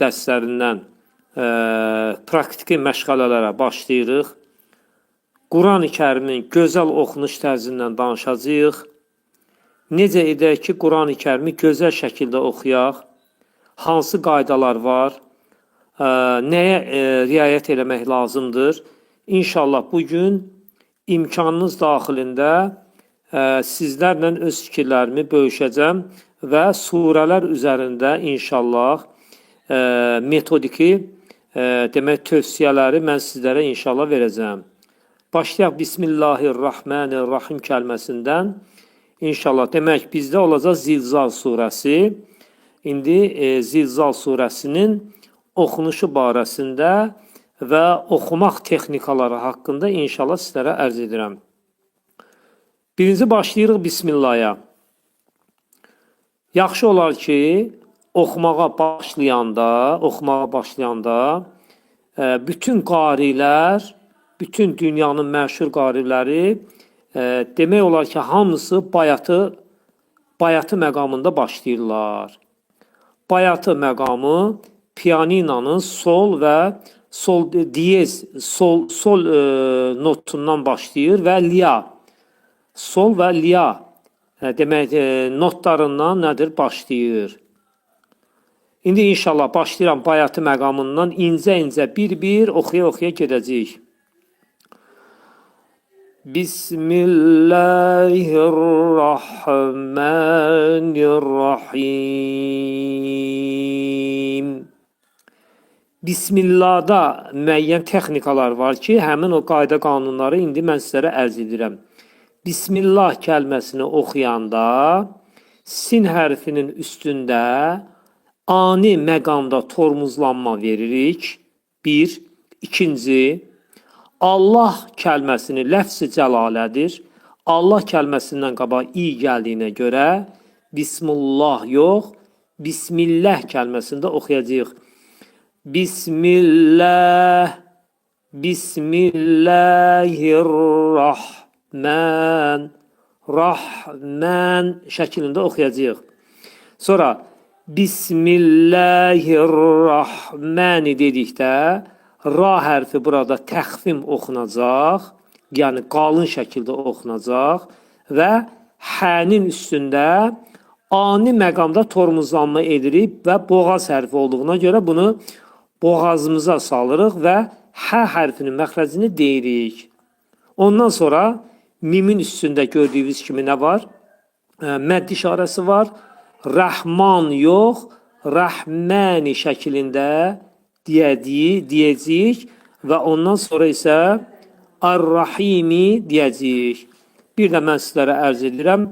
dərslərindən praktiki məşğələlərə başlayırıq. Quran-ı Kərimin gözəl oxunuş tərzindən danışacağıq. Necə edək ki, Quran-ı Kərimi gözəl şəkildə oxuyaq? Hansı qaydalar var? Nəyə riayət eləmək lazımdır? İnşallah bugün imkanınız daxilində sizlərlə öz fikirlərimi bölüşəcəm və surələr üzərində inşallah metodiki demək tövsiyələri mən sizlərə inşallah verəcəm. Başlayaq Bismillahirrahmanirrahim kəlməsindən. İnşallah demək bizdə olacaq Zilzal surəsi. İndi Zilzal surəsinin oxunuşu barəsində və oxumaq texnikaları haqqında inşallah sizlərə ərz edirəm. Birinci başlayırıq Bismillah'a. Yaxşı olar ki, oxumağa başlayanda bütün qarilər, bütün dünyanın məşhur qariləri demək olar ki, hamısı bayatı məqamında başlayırlar. Bayatı məqamı pianinanın sol və sol diyez, sol notundan başlayır və liya. Sol və liya demək notlarından nədir? Başlayır. İndi inşallah başlayıram bayatı məqamından incə-incə bir-bir oxuya-oxuya gedəcəyik. Bismillahirrahmanirrahim. Bismillahda müəyyən texnikalar var ki, həmin o qayda qanunları indi mən sizlərə ərz edirəm. Bismillah kəlməsini oxuyanda sin hərfinin üstündə ani məqamda tormuzlanma veririk. Bir. İkinci, Allah kəlməsini ləfz-i cəlalədir. Allah kəlməsindən qabaq i gəldiyinə görə Bismillah yox, Bismillah kəlməsində oxuyacağıq. Bismillah, Bismillahirrahman, Rahman şəklində oxuyacağıq. Sonra Bismillahirrahmani dedikdə ra hərfi burada təxfim oxunacaq, yəni qalın şəkildə oxunacaq və hənin üstündə ani məqamda tormuzlanma edirik və boğaz hərfi olduğuna görə bunu boğazımıza salırıq və hə hərfinin məxrəcini deyirik. Ondan sonra mimin üstündə gördüyünüz kimi nə var? Mədd işarəsi var. Rəhman yox, Rəhməni şəklində deyəcəyik və ondan sonra isə Ar-Rahimi deyəcəyik. Bir də mən sizlərə ərz edirəm.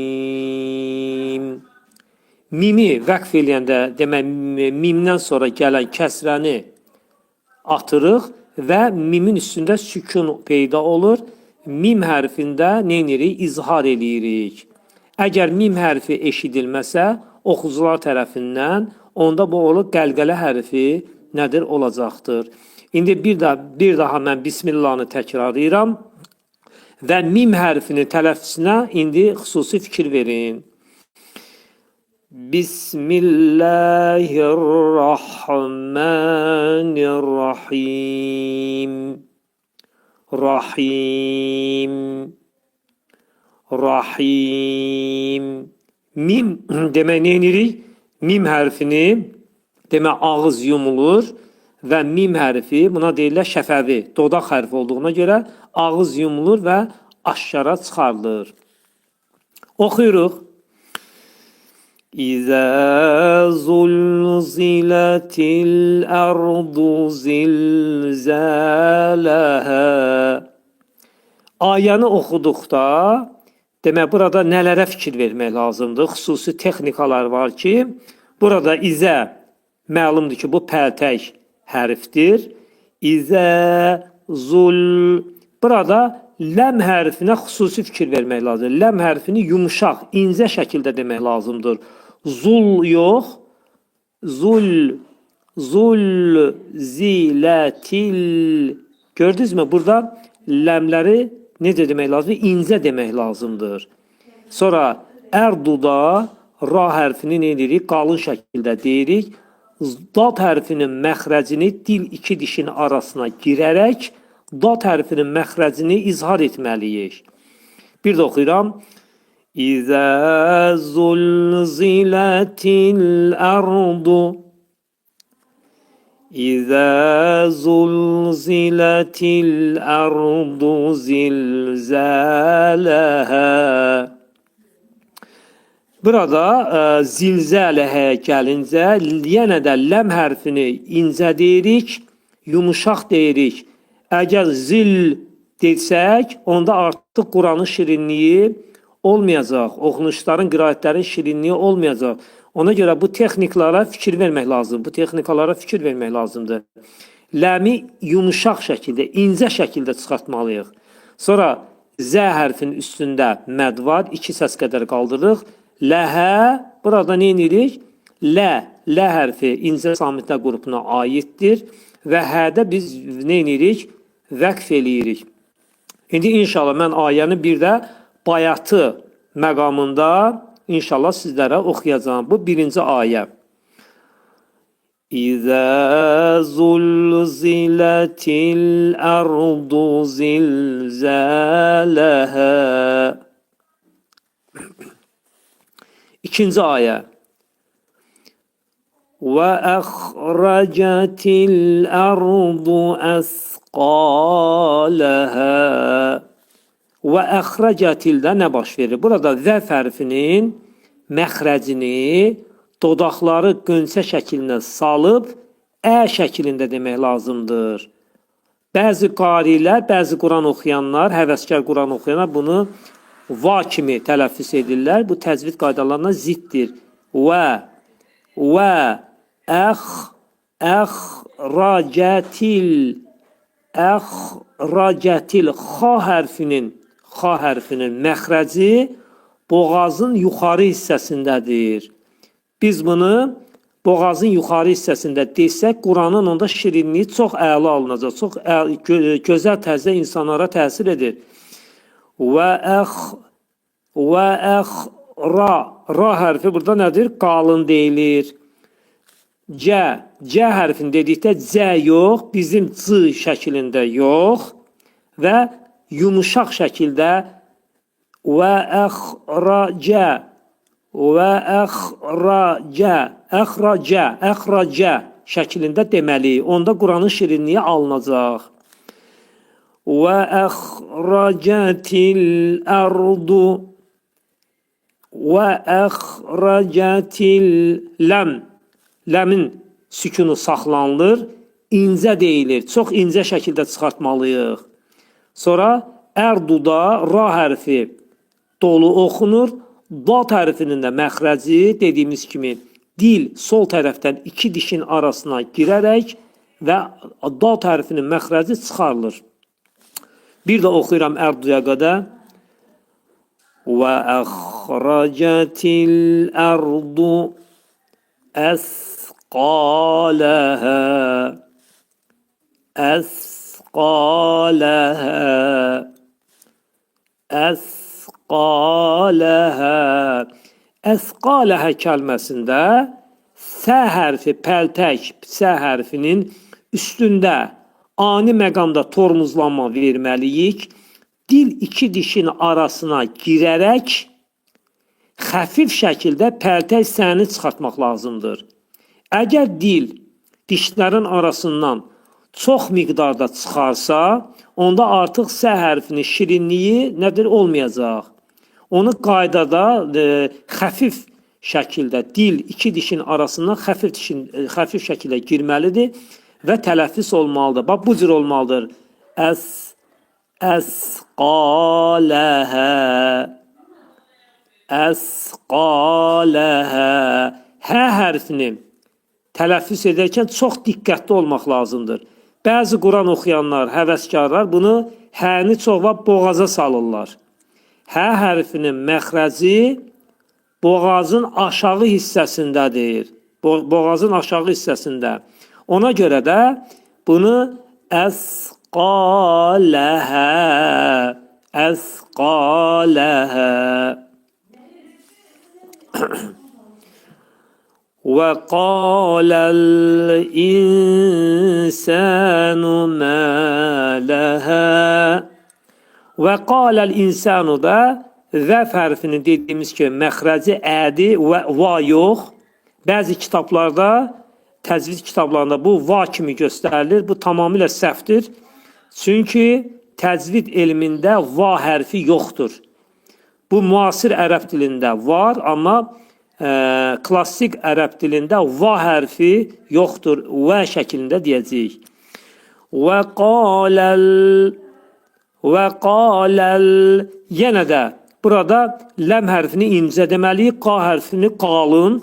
Bismillahirrahmanirrahim. Mimi vəqf eləyəndə demək mimdən sonra gələn kəsrəni atırıq və mimin üstündə sükun peyda olur. Mim hərfində neynirik? İzhar eləyirik. Əgər mim hərfi eşidilməsə, oxucular tərəfindən onda bu olur qəlqələ hərfi nədir? Olacaqdır. İndi bir daha mən Bismillahını təkrarlayıram və mim hərfinin tələffüzünə indi xüsusi fikir verin. Bismillahirrahmanirrahim. Rahim. Rahim. Mim demək neynirik? Mim hərfini demək ağız yumulur və mim hərfi buna deyirlər şəfəvi, dodaq hərfi olduğuna görə ağız yumulur və aşkara çıxarılır. Oxuyuruq. İzə zulzilətil ərdu zilzələhə. Ayəni oxuduqda demək burada nələrə fikir vermək lazımdır? Xüsusi texnikalar var ki, burada izə məlumdur ki, bu pəltək hərfdir. İzə, zul. Burada ləm hərfinə xüsusi fikir vermək lazımdır. Ləm hərfini yumuşaq, incə şəkildə demək lazımdır. Zul yox. Zul, zilətil. Gördünüz mü? Burada ləmləri necə demək lazımdır? İncə demək lazımdır. Sonra ərduda ra hərfini nə edirik? Qalın şəkildə deyirik. Dad hərfinin məxrəcini dil iki dişin arasına girərək dad hərfinin məxrəcini izhar etməliyik. Bir də oxuyuram. İzə zulzilətil ərdu İzə zulzilətil ərdu zilzələhə. Burada zilzələhə gəlincə, yenə də ləm hərfini incə deyirik, yumuşaq deyirik. Əgər zil desək, onda artıq Quranın şirinliyi olmayacaq, oxunuşların, qiraətlərin şirinliyi olmayacaq. Ona görə bu texnikalara fikir vermək lazımdır. Ləmi yumuşaq şəkildə, incə şəkildə çıxartmalıyıq. Sonra Z hərfinin üstündə məd var, 2 səs qədər qaldırırıq. Ləhə, burada nə edirik? Lə hərfi incə samitlər qrupuna aiddir və hədə biz nə edirik? Vəqf eləyirik. İndi inşallah mən ayəni bir də bayatı məqamında inşallah sizlərə oxuyacağım. Bu birinci ayə. İzə zulzilətil ərdu zilzələhə. İkinci ayə. Və əxrəcətil ərdu əsqaləhə. Və əxrəcətildə nə baş verir? Burada zəf hərfinin məxrəcini dodaqları qönçə şəklinə salıb şəklində demək lazımdır. Bəzi qarilər, bəzi Quran oxuyanlar, həvəskar Quran oxuyanlar bunu va kimi tələffüz edirlər. Bu təcvid qaydalarına ziddir. Və əxrəcətil xa hərfinin məxrəci boğazın yuxarı hissəsindədir. Biz bunu boğazın yuxarı hissəsində desək, Quranın onda şirinliyi çox əla alınacaq. Çox gözəl tərzdə insanlara təsir edir. Ra hərfi burada nədir? Qalın deyilir. C hərfini dedikdə C yox, bizim C şəklində yox və yumuşaq şəkildə əxracə şəklində deməliyik. Onda Quranın şirinliyi alınacaq. Və əxrəcətil ərdu və əxrəcətil Ləmin sükunu saxlanılır, incə deyilir. Çox incə şəkildə çıxartmalıyıq. Sonra ərduda ra hərfi dolu oxunur. Dad hərfinin də məxrəci dediyimiz kimi dil sol tərəfdən iki dişin arasına girərək və dad hərfinin məxrəci çıxarılır. Bir də oxuyuram ərduya qədər. Və əxrəcətil ərdu Əsqaləhə kəlməsində sə hərfi pəltək, sə hərfinin üstündə ani məqamda tormuzlanma verməliyik. Dil iki dişin arasına girərək xəfif şəkildə pəltək səni çıxartmaq lazımdır. Əgər dil dişlərin arasından çox miqdarda çıxarsa, onda artıq sə hərfinin şirinliyi nədir? Olmayacaq. Onu qaydada xəfif şəkildə dil iki dişin arasından xəfif şəkildə girməlidir və tələffüz olmalıdır. Bax, bu cür olmalıdır. Əsqaləhə. Hə hərfini tələffüz edərkən çox diqqətli olmaq lazımdır. Bəzi Quran oxuyanlar, həvəskarlar bunu həni çox vaxt boğaza salırlar. Hə hərfinin məxrəci boğazın aşağı hissəsindədir. Boğazın aşağı hissəsində. Ona görə də bunu əsqaləhə أثقالها وقال الإنسان ما لها وقال الإنسان da vəf hərfinin dediyimiz ki məxrəci ədi və va yox. Bəzi kitablarda, təcvid kitablarında bu va kimi göstərilir. Bu tamamilə səhvdir. Çünki təcvid elmində va hərfi yoxdur. Bu müasir ərəb dilində var, amma klassik ərəb dilində va hərfi yoxdur. Və şəklində deyəcəyik. Və qaləl yenə də burada ləm hərfini incə deməliyik, qa hərfini qalın.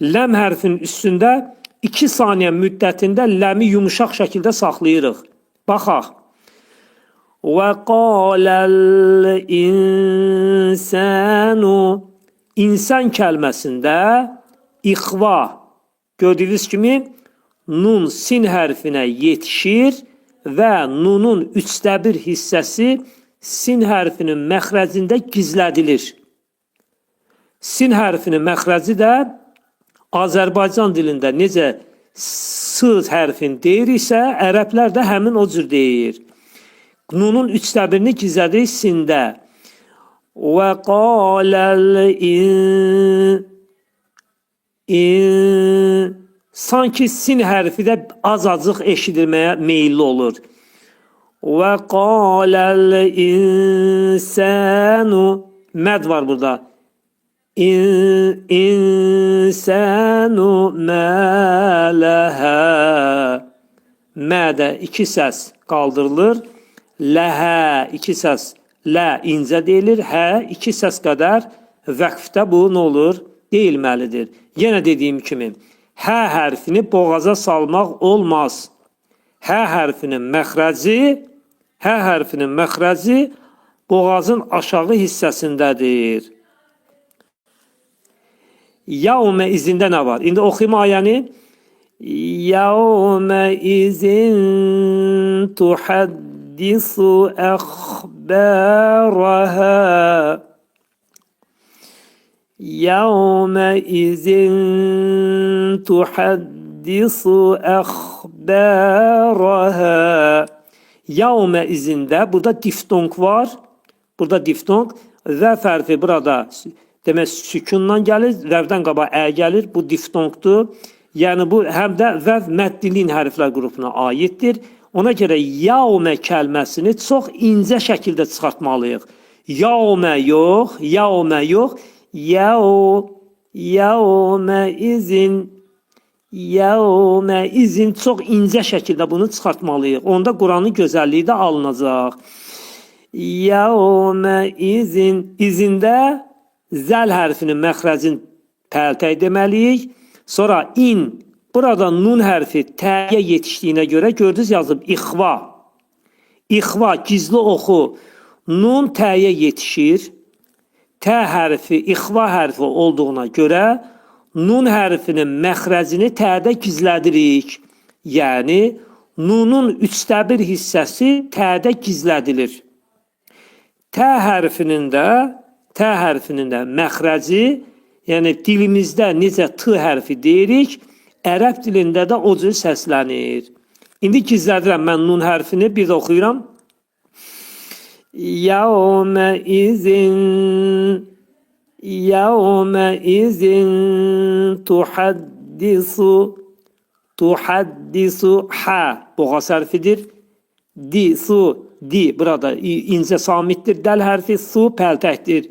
Ləm hərfinin üstündə 2 saniyə müddətində ləmi yumuşaq şəkildə saxlayırıq. Baxaq. Və qaləl insanu İnsan kəlməsində ixva gördüyünüz kimi nun sin hərfinə yetişir və nunun 1/3 hissəsi sin hərfinin məxrəcində gizlədilir. Sin hərfinin məxrəci də Azərbaycan dilində necə s hərfin deyir isə, ərəblər də həmin o cür deyir. Nunun 1/3-ni gizlədir sində. Və qaləl sanki sin hərfi də az-azıq eşidilməyə meyilli olur. Və qaləl insanu məd var burada. İnsanu mələhə mədə 2 səs qaldırılır. Ləhə 2 səs. Lə incə deyilir, hə 2 səs qədər vəqfdə bu nə olur? Deyilməlidir. Yenə dediyim kimi, hə hərfini boğaza salmaq olmaz. Hə hərfinin məxrəci boğazın aşağı hissəsindədir. Yavmə izində nə var? İndi oxuyma ayəni. Yavmə izin tuhaddisu əxbərəhə يومئذ تحدث أخبارها Yevmeizinde burada diftong var. Burada diftong və hərfi burada demək sükundan gəlir, vəvdən qaba ə gəlir. Bu diftongdur. Yəni bu həm də vəv məddilin hərflər qrupuna aiddir. Ona görə yevme kəlməsini çox incə şəkildə çıxartmalıyıq. Yevme yox, yevme yox. Yevmeizin çox incə şəkildə bunu çıxartmalıyıq. Onda Quranın gözəlliyi də alınacaq. Yevmeizin izində zəl hərfinin məxrəcin pəltək deməliyik. Sonra in, burada nun hərfi təyə yetişdiyinə görə gördünüz yazıb ixva. İxva, gizli oxu. Nun təyə yetişir. T hərfi ixva hərfi olduğuna görə nun hərfinin məxrəcini t'də gizlədirik. Yəni nunun 1/3 hissəsi t'də gizlədilir. T hərfinin də məxrəci, yəni dilimizdə necə t hərfi deyirik, ərəb dilində də o cür səslənir. İndi gizlədirəm mən nun hərfini, bir də oxuyuram. Yevmeizin tuhaddisu ha boğaz hərfidir. Di burada incə samitdir. Dəl hərfi su pəltəkdir.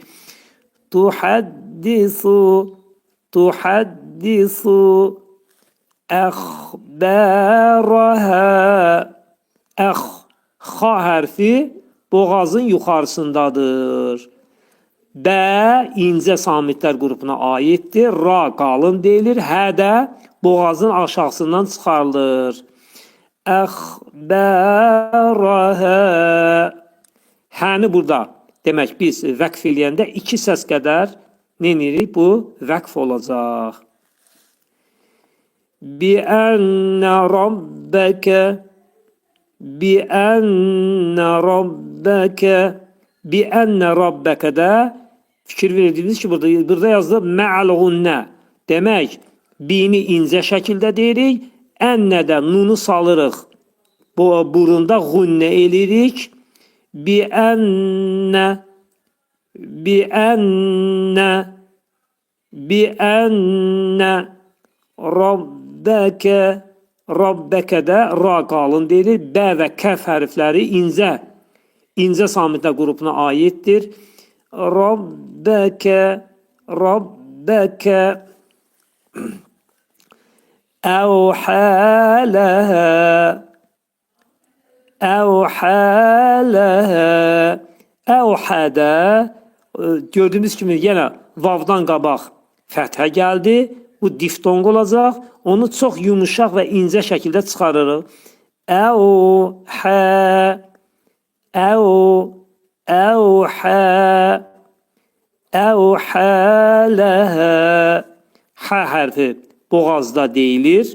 Tuhaddisu əxbərəhə xa hərfi boğazın yuxarısındadır. Bə incə samitlər qrupuna aiddir. Ra qalın deyilir. Hə də boğazın aşağısından çıxarılır. Əxbərəhə həni burada demək biz vəqf eləyəndə 2 səs qədər neyinirik? Bu vəqf olacaq. Bi'ənnə rabbəkə Bi enne rabbeke də fikir verdiniz ki, burada yazılıb mə'al gunnə. Demək, bini incə şəkildə deyirik, ənnədə nunu salırıq. Bu burunda gunnə eləyirik. Bi enne rabbeke də ra qalın deyilir. Bə və kəf hərfləri incə samitə qrupuna aiddir. Rabbeke Əvhədə gördüyünüz kimi yenə vavdan qabaq fəthə gəldi. Bu diftonq olacaq. Onu çox yumuşaq və incə şəkildə çıxarırıq. Əvhələhə Hə hərfi boğazda deyilir.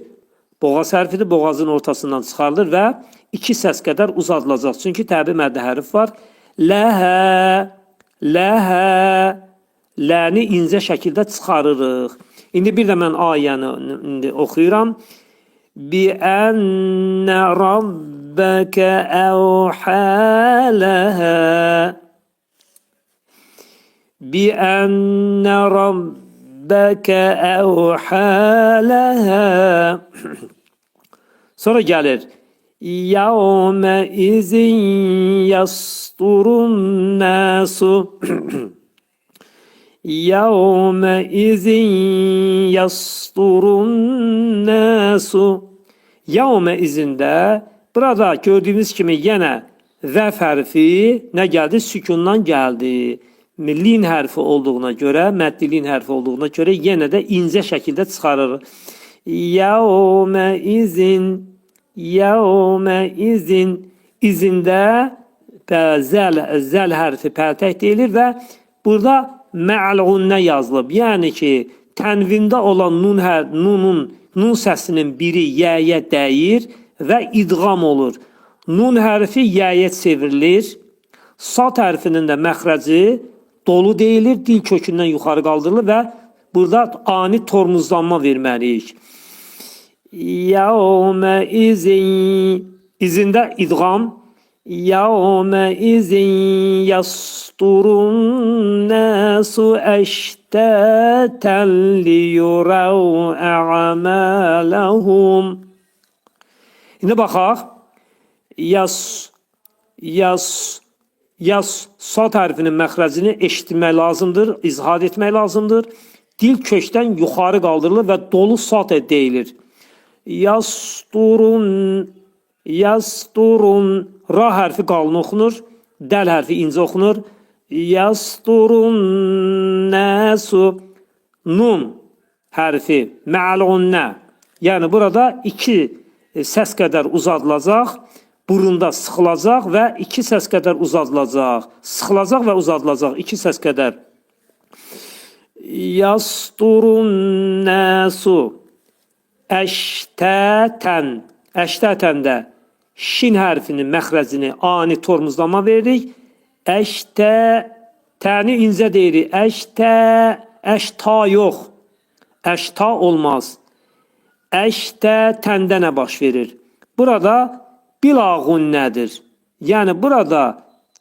Boğaz hərfidir, boğazın ortasından çıxarılır və iki səs qədər uzadılacaq. Çünki təbi məddə hərf var. Ləni incə şəkildə çıxarırıq. İndi bir də mən ayəni oxuyuram. Bi ənnə rabbəkə əvhələhə Bi ənnə rabbəkə əvhələhə Sonra gəlir. Yəvmə izin yasturun nəsu Yəvmə izin yasturun nəsu Yəvmə izində burada gördüyümüz kimi yenə vəf hərfi nə gəldi? Sükundan gəldi. Lin hərfi olduğuna görə, məddli lin hərfi olduğuna görə yenə də incə şəkildə çıxarır. Yəvmə izin izində zəl hərfi pərtək deyilir və burada mə'al-gunnə yazılıb. Yəni ki, tənvində olan nun səsinin biri yəyə dəyir və idğam olur. Nun hərfi yəyə çevrilir. Sat hərfinin də məxrəci dolu deyilir, dil kökündən yuxarı qaldırılır və burada ani tormuzlanma verməliyik. Yəvmə izində idğam. Yəvmə izin yasturun nəsu əştətən liyurəv ə'mələhum. İndi baxaq. Sad hərfinin məxrəcini eşitmək lazımdır, izhad etmək lazımdır. Dil kökdən yuxarı qaldırılır və dolu sad deyilir. Yasturun ra hərfi qalın oxunur, dəl hərfi incə oxunur. Yasturun nəsu nun hərfi mə'al-gunnə. Yəni burada iki səs qədər uzadılacaq. Burunda sıxılacaq və iki səs qədər uzadılacaq. Sıxılacaq və uzadılacaq iki səs qədər. Yasturun nəsu əştətən. Əştətəndə şin hərfinin məxrəcini ani tormuzlama veririk. Əştəni incə deyirik. Əşta yox. Əşta olmaz. Əştətəndə nə baş verir? Burada bilagunnədir. Yəni burada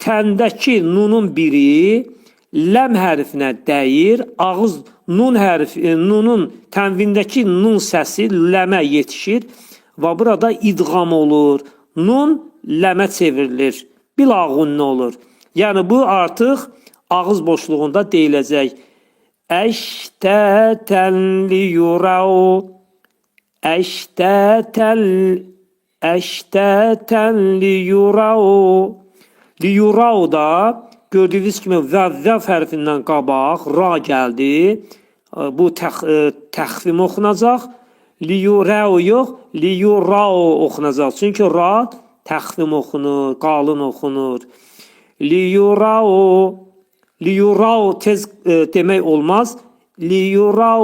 təndəki nunun biri ləm hərfinə dəyir. Ağız nunun tənvindəki nun səsi ləmə yetişir və burada idğam olur. Nun ləmə çevrilir. Bilagunnə olur. Yəni bu artıq ağız boşluğunda deyiləcək. Əştətən liyurəv Əştətən liyurav da gördüyünüz kimi vəv hərfindən qabaq ra gəldi. Bu təxvim oxunacaq. Liyurav yox, liyurav oxunacaq. Çünki ra təxvim oxunur, qalın oxunur. Liyurav tez demək olmaz. Liyurav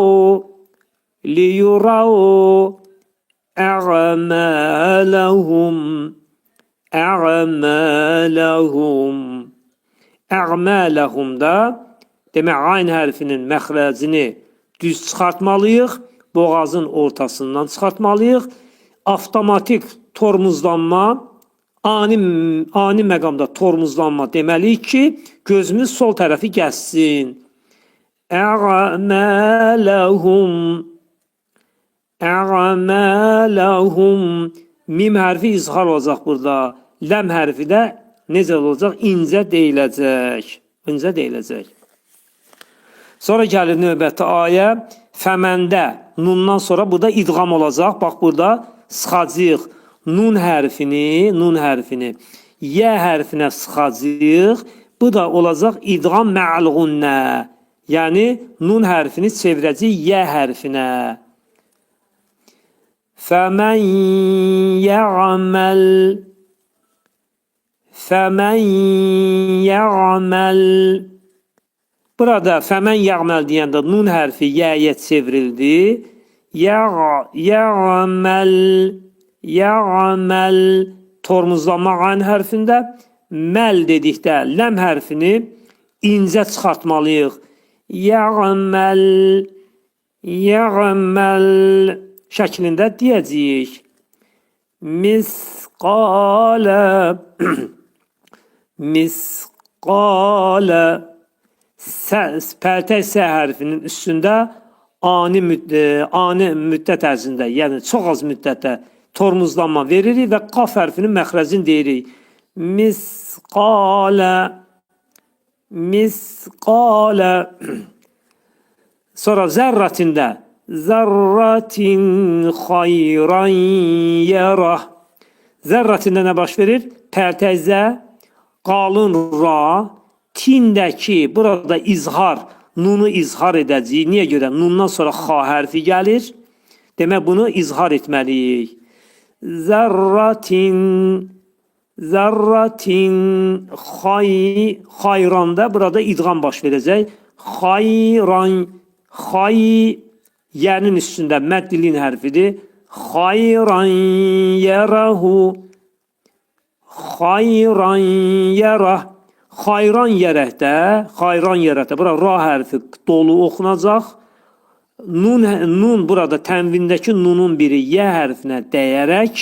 ə'mələhum Ə'mələhumda demək ayn hərfinin məxrəcini düz çıxartmalıyıq. Boğazın ortasından çıxartmalıyıq. Avtomatik tormuzlanma, ani məqamda tormuzlanma deməliyik ki, gözümüz sol tərəfi gəzsin. Ə'mələhum, ə'mələhum. Mim hərfi izhar olacaq burada. Ləm hərfi də necə olacaq? İncə deyiləcək. İncə deyiləcək. Sonra gəlir növbəti ayə. Fəməndə nundan sonra burada idğam olacaq. Bax burada sıxacağıq nun hərfini yə hərfinə sıxacağıq. Bu da olacaq idğam mə'al gunnə. Yəni nun hərfini çevirəcəyik yə hərfinə. Fəmən yə'məl. Burada fəmən yə'məl deyəndə nun hərfi yəyə çevrildi. Yə'məl tormuzlanma ayn hərfində. Məl dedikdə ləm hərfini incə çıxartmalıyıq. Yə'məl şəklində deyəcəyik. Misqalə pərtək sə hərfinin üstündə ani müddət ərzində, yəni çox az müddətdə tormuzlanma veririk və qaf hərfinin məxrəcini deyirik. Misqalə. Sonra zərratində zərratin xayran yərah. Zərratində nə baş verir? Pərtəzə, qalın ra, tindəki burada izhar, nunu izhar edəcəyik. Niyə görə? Nundan sonra xa hərfi gəlir. Demək bunu izhar etməliyik. Zərratin xayranda burada idğam baş verəcək. Xayran, yənin üstündə məddilin hərfidir. Xayran yərahu. Xayran yərah. Xayran yerətdə burada ra hərfi dolu oxunacaq. Nun burada tənvindəki nunun biri yə hərfinə dəyərək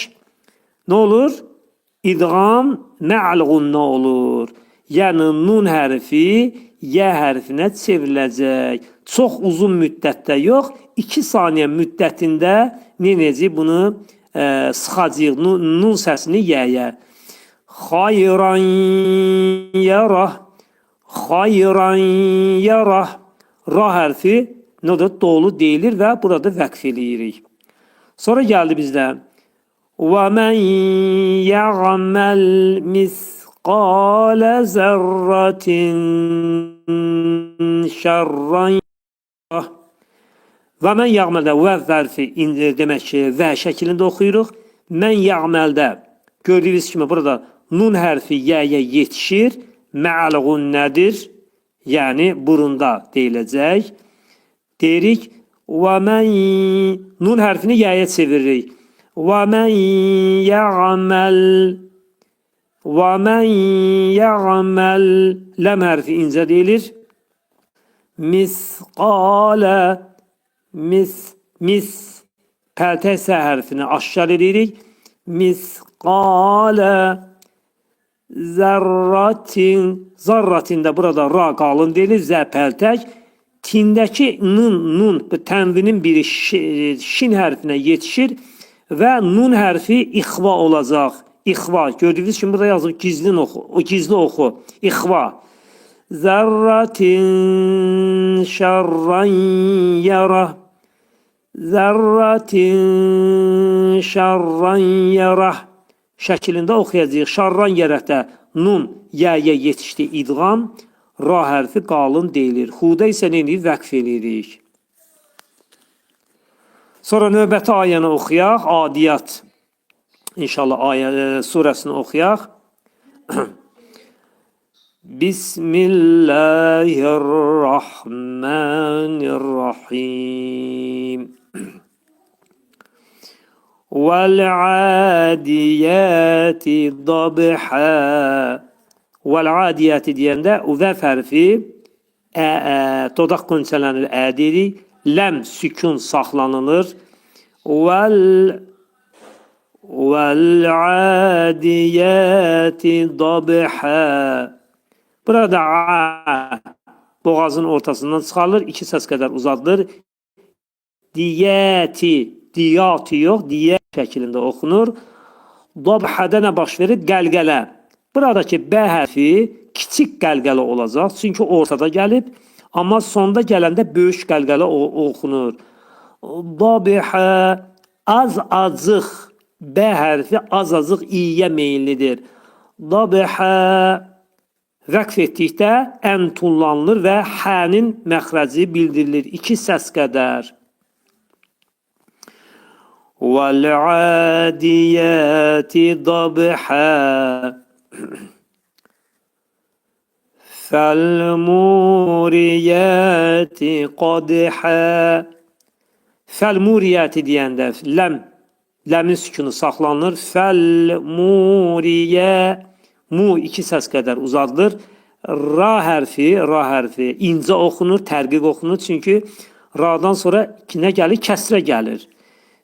nə olur? İdğam mə'al gunnə olur. Yəni nun hərfi yə hərfinə çevriləcək. Çox uzun müddətdə yox, 2 saniyə müddətində necə bunu sıxacağıq nun səsini yəyə. Xayran yərah. Ra hərfi dolu deyilir və burada vəqf eləyirik. Sonra gəldi bizdə və mən yə'məl misqalə zərratin şərran yərah. Və mən yə'məldə və hərfi demək ki, və şəklində oxuyuruq. Mən yə'məldə gördüyünüz kimi burada nun hərfi yəyə yetişir. Mə'al gunnədir. Yəni burunda deyiləcək. Deyirik. Və mən nun hərfini yəyə çeviririk. Və mən yə'məl ləm hərfi incə deyilir. Misqalə pəltək sə hərfini aşkar edirik. Misqalə zarratində burada ra qalın deyilir. Zə pəltək. Tindəki nun tənvinin biri şin hərfinə yetişir və nun hərfi ixva olacaq. İxva. Gördüyünüz kimi burada yazılır gizli oxu. İxva. Zərratin şərran yərah. Şəklində oxuyacağıq. Şərran yerətdə nun yəyə yetişdi idğam. Ra hərfi qalın deyilir. Xuda isə neyini vəqf eləyirik. Sonra növbəti ayəni oxuyaq. Adiyat. İnşallah surəsini oxuyaq. Bismillahirrahmanirrahim. Vəl-ədiyəti dabhə. Vəl-adiyəti deyəndə vəf hərfi dodaq qönçələnir, deyirik. Ləm sükun saxlanılır. Vəl-adiyəti dabhə. Burada boğazın ortasından çıxarılır, iki səs qədər uzadılır. Diyəti, diyati yox, diyət şəklində oxunur. Dabhədə nə baş verir? Qəlqələ. Buradakı B hərfi kiçik qəlqələ olacaq, çünki ortada gəlib, amma sonda gələndə böyük qəlqələ oxunur. Dabhə, az-azıq, B hərfi az-azıq İ-yə meyillidir. Dabhə, vəqf etdikdə ən tullanılır və H-nin məxrəci bildirilir. İki səs qədər. Vəl-adiyəti dabhə. Fəl-muriyəti qadhə. Fəl-muriyəti deyəndə ləmin sükunu saxlanılır. Fəl-muriyə, mu iki səs qədər uzadılır. Ra hərfi incə oxunur, tərqiq oxunur. Çünki radan sonra nə gəlir? Kəsrə gəlir.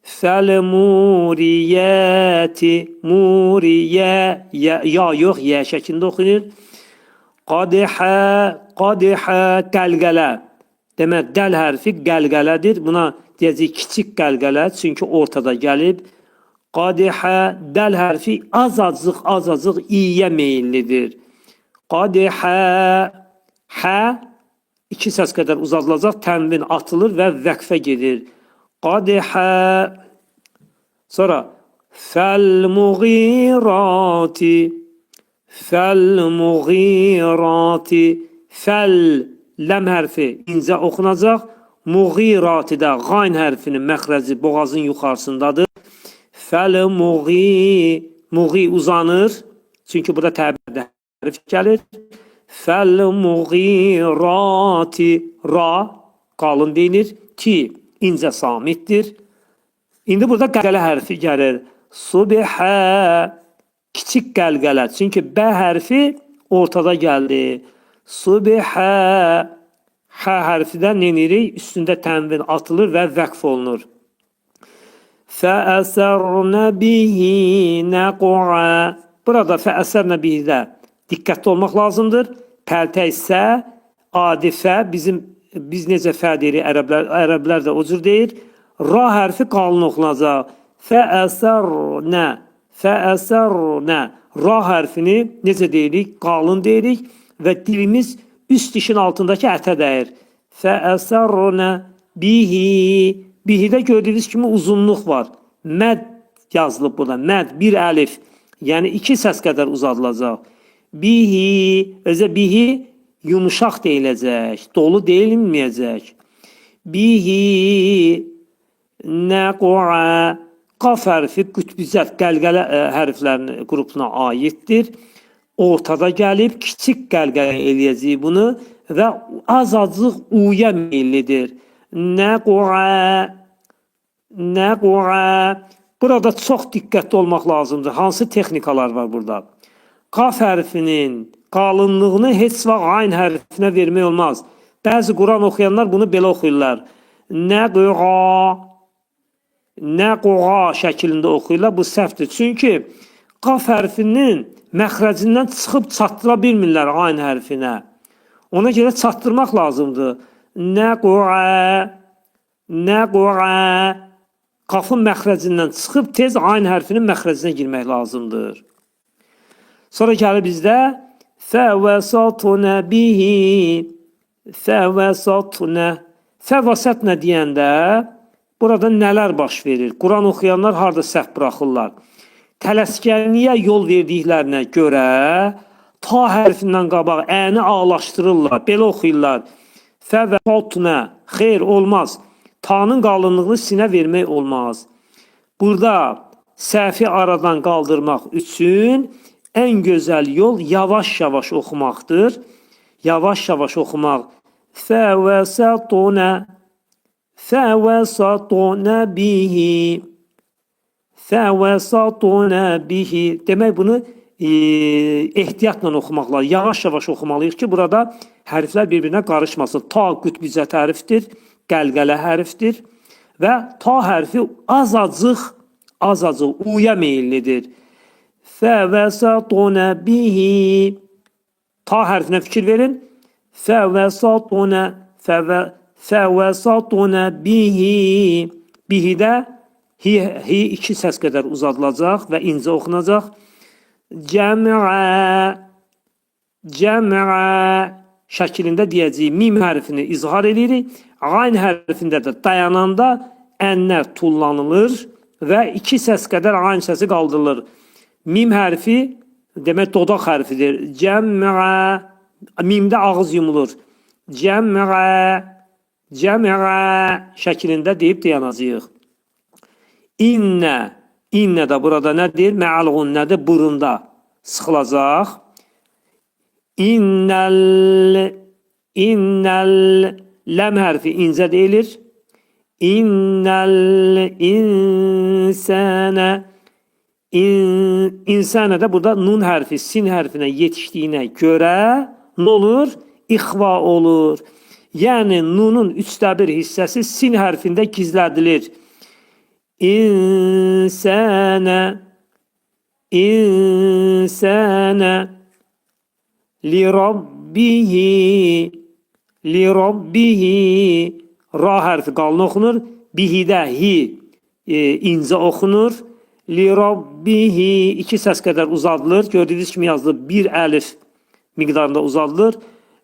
Fəl-muriyəti, muriyə, ya yox, yə şəklində oxunur. Qadhə, qəlqələ. Demək, dəl hərfi qəlqələdir. Buna deyəcək kiçik qəlqələ, çünki ortada gəlib. Qadhə, dəl hərfi az-azıq İ-yə meyillidir. Qadhə, hə, iki səs qədər uzadılacaq, tənvin atılır və vəqfə gedir. Qadhə, sonra fəl-muğirati, fəl-muğirati, fəl, ləm hərfi incə oxunacaq. Muğiratidə qayn hərfinin məxrəci boğazın yuxarısındadır. Fəl-muği uzanır. Çünki burada təbirdə hərf gəlir. Fəl-muğirati, ra qalın deyilir. Ti incə samitdir. İndi burada qəlqələ hərfi gəlir. Subhə, kiçik qəlqələ. Çünki B hərfi ortada gəldi. Subhə, H hərfidən nenirik? Üstündə tənvin atılır və vəqf olunur. Fəəsərnə bihi nəq'a. Burada fəəsərnə bihidə diqqətli olmaq lazımdır. Pəltə isə adi fə, biz necə fə deyirik, ərəblər də o cür deyir. Ra hərfi qalın oxunacaq. Fəəsərnə, fəəsərnə. Ra hərfini necə deyirik? Qalın deyirik və dilimiz üst dişin altındakı ətə dəyir. Fəəsərnə bihi. Bihidə gördüyünüz kimi uzunluq var. Məd yazılıb burada. Məd, bir əlif. Yəni iki səs qədər uzadılacaq. Bihi, özə bihi yumuşaq deyiləcək. Dolu deyilməyəcək. Bihi nəq'a. Qaf hərfi qütbüzət, qəlqələ hərflərinin qrupuna aiddir. Ortada gəlib, kiçik qəlqələ eləyəcək bunu və az-azıq U-yə meyillidir. Nəq'a, nəq'a. Burada çox diqqətli olmaq lazımdır. Hansı texnikalar var burada? Qaf hərfinin qalınlığını heç vaxt ayn hərfinə vermək olmaz. Bəzi Quran oxuyanlar bunu belə oxuyurlar. Nəq'a, nəq'a şəklində oxuyurlar. Bu səhvdir. Çünki qaf hərfinin məxrəcindən çıxıb çatdıra bilmirlər ayn hərfinə. Ona görə çatdırmaq lazımdır. Nəq'a, nəq'a. Qafın məxrəcindən çıxıb tez ayn hərfinin məxrəcinə girmək lazımdır. Sonra gəlir bizdə fəvəsatnə bihi, fəvəsatnə. Fəvəsatnə deyəndə burada nələr baş verir? Quran oxuyanlar harada səhv buraxırlar? Tələskənliyə yol verdiklərinə görə ta hərfindən qabaq əni ağlaşdırırlar. Belə oxuyurlar. Fəvəsatnə, xeyr olmaz. Ta'nın qalınlığını sinə vermək olmaz. Burada səhvi aradan qaldırmaq üçün ən gözəl yol yavaş-yavaş oxumaqdır. Yavaş-yavaş oxumaq. Fəvəsatnə, fəvəsatnə bihi, fəvəsatnə bihi. Demək bunu ehtiyatla oxumaq lazım. Yavaş-yavaş oxumalıyıq ki, burada hərflər bir-birinə qarışmasın. Ta qütbizət hərfdir, qəlqələ hərfdir və ta hərfi azacıq uya meyillidir. Fəvəsatuna bihi. Ta hərfinə fikir verin. Fəvəsatuna bihi. Bihidə hi iki səs qədər uzadılacaq və incə oxunacaq. Cəmə şəklində deyəcəyik. Mim hərfini izhar edirik. Ayn hərfində də dayananda ənlər tullanılır və iki səs qədər ayn səsi qaldırılır. Mim hərfi demək dodaq hərfidir. Cəmə. Mimdə ağız yumulur. Cəmə şəklində deyib dayanacağıq. İnnə də burada nədir? Mə'alğun nədir? Burunda sıxılacaq. İnnəl ləm hərfi incə deyilir. İnnəl insənə də burada nun hərfi sin hərfinə yetişdiyinə görə nə olur? İxva olur. Yəni nunun 1/3 hissəsi sin hərfində gizlədilir. İnsənə lirabbihi ra hərfi qalın oxunur. Bihidə hi incə oxunur. Lirabbihi iki səs qədər uzadılır. Gördüyünüz kimi yazılır. Bir əlif miqdarında uzadılır.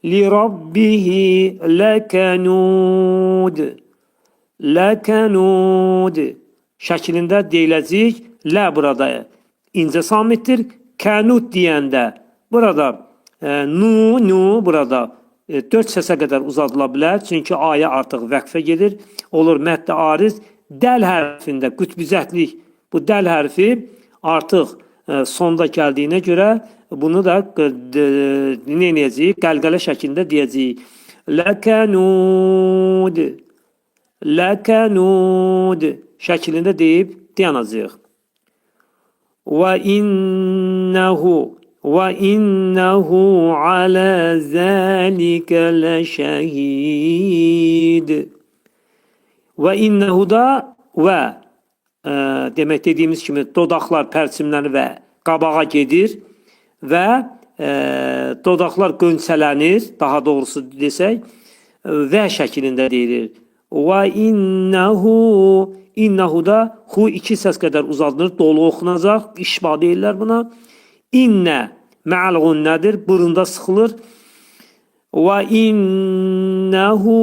Lirabbihi ləkənud şəklində deyiləcək. Lə burada incə samitdir. Kənud deyəndə burada nu burada 4 səsə qədər uzadıla bilər. Çünki ayə artıq vəqfə gedir. Olur məddə ariz. Dəl hərfində qütbizətlik bu dəl hərfi artıq sonda gəldiyinə görə bunu da nə edəcəyik? Qəlqələ şəklində deyəcəyik. Ləkənud şəklində deyib dayanacağıq. Və innehu alə zəlikə ləşəhid. Və innehu da və demək dediyimiz kimi dodaqlar pərçimlənir və qabağa gedir və dodaqlar qönçələnir, daha doğrusu desək, və şəklində deyilir. Və innehu da hu iki səs qədər uzadılır, dolu oxunacaq, işba deyirlər buna. İnnə mə'alğun nədir? Burunda sıxılır. Və innehu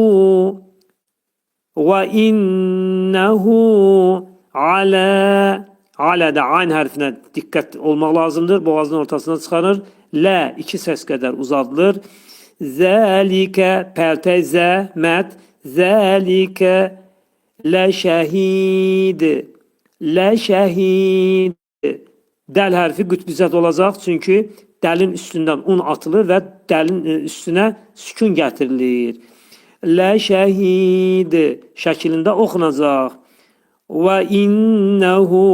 alədə ayn hərfinə diqqət olmaq lazımdır. Boğazın ortasına çıxarır. Lə iki səs qədər uzadılır. Zəlikə pəltə zə məd. Zəlikə ləşəhid. Dəl hərfi qütbizət olacaq. Çünki dəlin üstündən un atılır və dəlin üstünə sükun gətirilir. Ləşəhid şəklində oxunacaq. Və innehu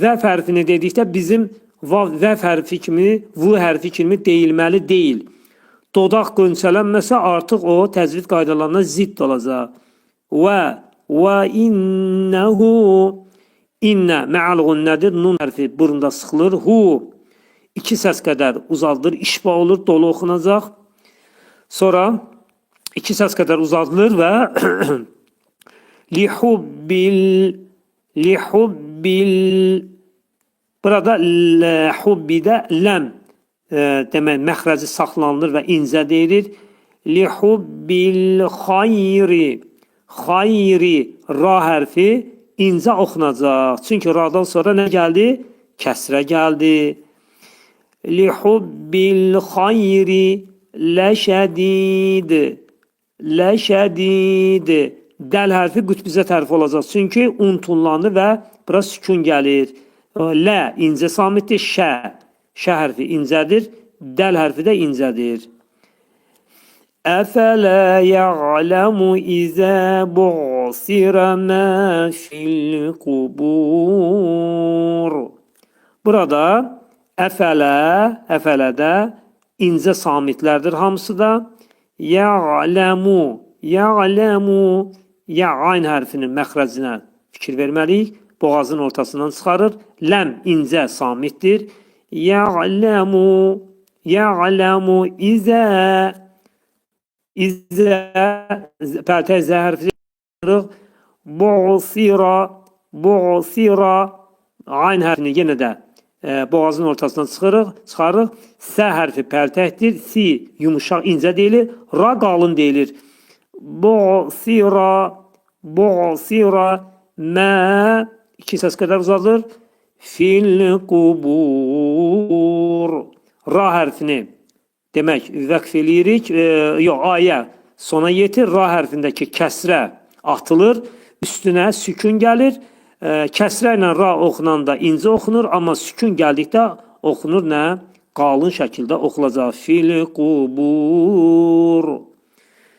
vəf hərfini dedikdə bizim vəf hərfi kimi, vu hərfi kimi deyilməli deyil. Dodaq qönçələnməsə artıq o təcvid qaydalarına zidd olacaq. Və innehu innə mə'alğun nədir? Nun hərfi burunda sıxılır. Hu iki səs qədər uzadılır, işba olur, dolu oxunacaq. Sonra iki səs qədər uzadılır və lihubbil burada hubbidə ləm demək məxrəci saxlanılır və incə deyilir. Lihubbil xayri ra hərfi incə oxunacaq. Çünki radan sonra nə gəldi? Kəsrə gəldi. Lihubbil xayri ləşədid. Dəl hərfi qütbizət hərfi olacaq. Çünki un tullanır və bura sükun gəlir. Lə incə samitdir. Şə hərfi incədir. Dəl hərfi də incədir. Əfələ ya'ləmu izə bu'thirə bu'sira ma fil kubur. Burada əfələdə incə samitlərdir hamısı da. Ya'lemu, ya'lemu, ya ayn hərfinin məxrəcinə fikir verməliyik. Boğazın ortasından çıxarır. Ləm incə samitdir. Ya'lemu, ya'lemu izə, izə, pərtək zə hərfi bu'sira, bu'sira, ayn hərfini yenə də boğazın ortasından çıxarıq. Sə hərfi pərtəkdir. Si yumuşaq incə deyilir. Ra qalın deyilir. Bu'sira, bu'sira, mə iki səs qədər uzadılır. Fil kubur. Ra hərfini demək vəqf eləyirik. Ayə sona yetir. Ra hərfindəki kəsrə atılır. Üstünə sükun gəlir. Kəsrə ilə ra oxunanda incə oxunur, amma sükun gəldikdə oxunur nə? Qalın şəkildə oxulacaq. Fil qubur,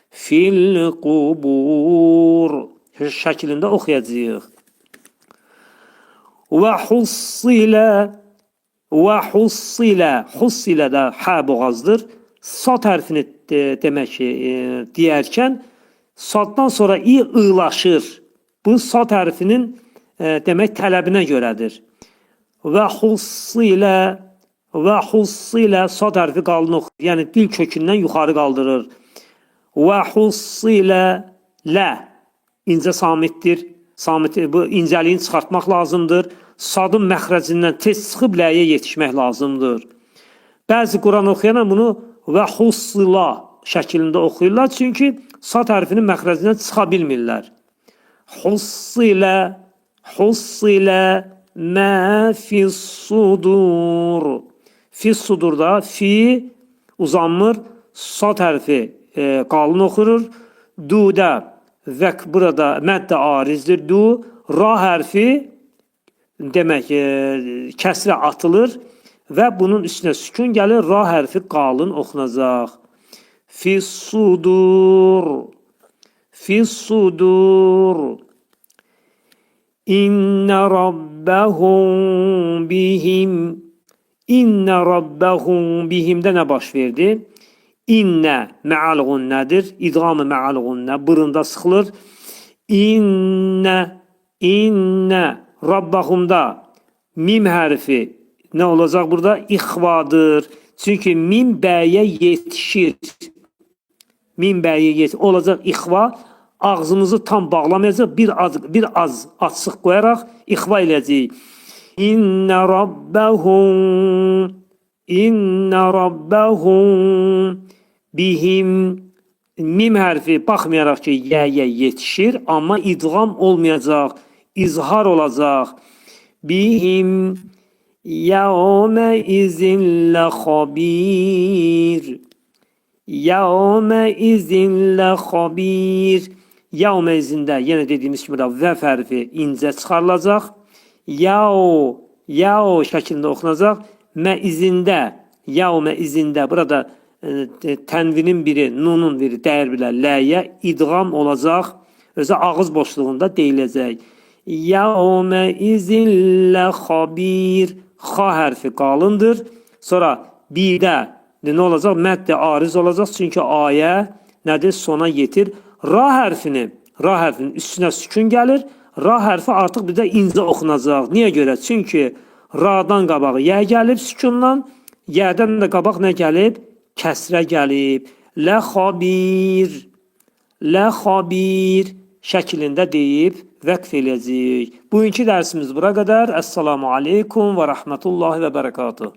fil qubur şəklində oxuyacağıq. Və hussilə, və hussilə, hussilə də hə boğazdır. Sad hərfini demək deyərkən saddan sonra i ığlaşır. Bu sad hərfinin demək tələbinə görədir. Və hussilə sad hərfi qalın oxur. Yəni dil kökündən yuxarı qaldırır. Və hussilə lə incə samitdir. Bu incəliyini çıxartmaq lazımdır. Sadın məxrəcindən tez çıxıb ləyə yetişmək lazımdır. Bəzi Quran oxuyanlar bunu və hussila şəklində oxuyurlar. Çünki sad hərfinin məxrəcindən çıxa bilmirlər. Hussilə, hussilə mə fissudur. Fissudurda fi uzanmır. Sad hərfi qalın oxurur. Du'da vəq burada məddə arizdir. Du, ra hərfi demək kəsrə atılır və bunun üstünə sükun gəlir. Ra hərfi qalın oxunacaq. Fissudur, fissudur. İnne rabbahum bihim, inne rabbahum bihimdə nə baş verdi? İnnə mə'al gunnədir. İdğamı mə'al gunnə. Burunda sıxılır. İnnə, innə. Rabbahumda mim hərfi nə olacaq burada? İxvadır. Çünki mim bəyə yetişir. Mim bəyə yetişir. Olacaq ixva. Ağzımızı tam bağlamayacaq. Bir az açıq qoyaraq ixva eləyəcək. İnnə rabbahum, innə rabbahum bihim. Mim hərfi baxmayaraq ki, yəyə yetişir, amma idğam olmayacaq. İzhar olacaq. Bihim yevme izinle habir. Yevme izinle habir. Yevme izində yenə dediyimiz kimi vəf hərfi incə çıxarılacaq. Yao şəklində oxunacaq. Mə izində, yevme izində. Burada tənvinin biri, nunun biri dəyər bilər. Ləyə idğam olacaq. Özə ağız boşluğunda deyiləcək. Yevme izinlə xabir. Xa hərfi qalındır. Sonra birdə nə olacaq? Məddə ariz olacaq. Çünki ayə nədir? Sona yetir. Ra hərfinin üstünə sükun gəlir. Ra hərfi artıq bir də incə oxunacaq. Niyə görə? Çünki ra'dan qabağı yə gəlib sükundan. Yədən də qabaq nə gəlib? Kəsrə gəlib. Lə xabir. Lə xabir şəklində deyib vəqf eləyəcəyik. Bugünkü dərsimiz bura qədər. Əssalamu aleykum və rəhmətullahi və bərəkatuhu.